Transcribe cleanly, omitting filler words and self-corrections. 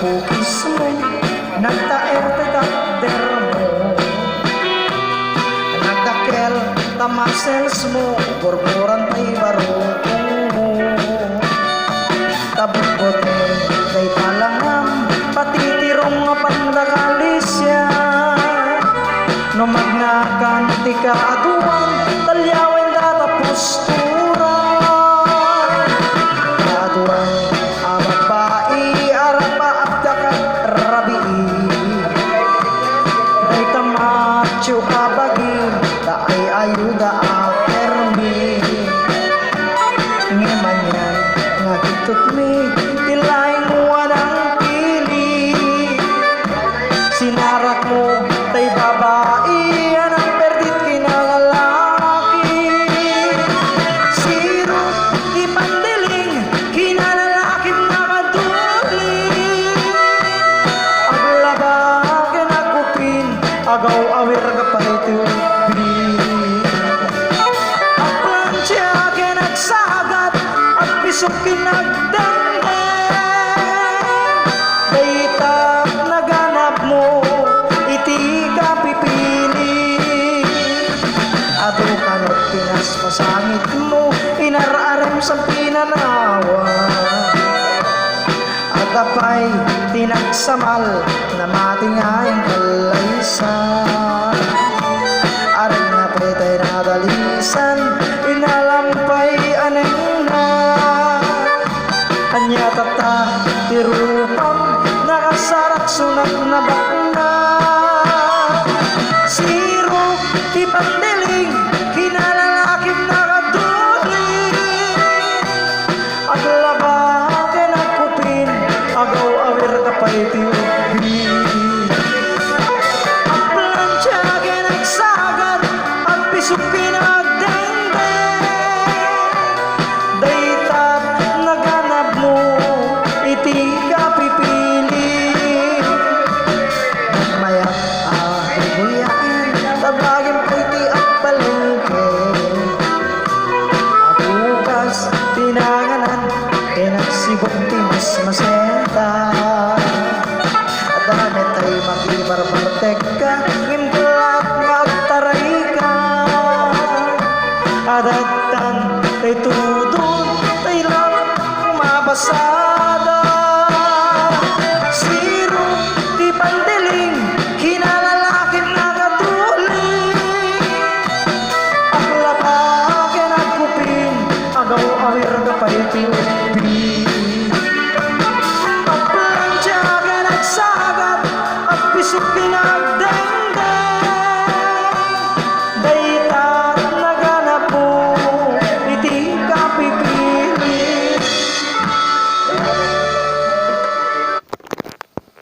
pukis mo, nagtaer takder mo, nagdakel tamasels mo, burburan tay barukong mo, tabukot mo, day talangam, patitirong nga pandakalisya, no magnakan ti kaaduan, talyawen data postura, kaaduan ababai arapa abdakat rabii, day tamacho abagin, taay ayuda akermi, ngemanyan nga kitut mi, tilaing wadang pili, sinarak mo tay babae, anang perdit kinalalaki, siro di pandiling, kinalalakim na kaduling, aglaba kinakupin, agaw awir ka palito bili, aplansya kinagsagat, at pisok kinagdende, daytap naganap mo, iti ka pipili, ado kanot pinas pasangit mo, inararem sa pinanawa, agapay tinagsamal na matingayang kalaysan, aring na petay na dalisan, inalampay aneng na, anya tata tirupam, nakasarak sunat na bakna, siro di pandiling, kinalalakim na kaduling, aglaba kinakupin, agaw awir kapay tiubi, aplansya kinagsagat, at pisok kinagdende, daytap naganap mo, iti ka pipili, mayat ahibuyaan, tabagin pa iti at palengke, abukas tinanganan, kinagsibok ti mas masenta, at damit ay makibarbartek ka, ngimkulat magtaray ka, adatan tay tudon, tay lang mabasa,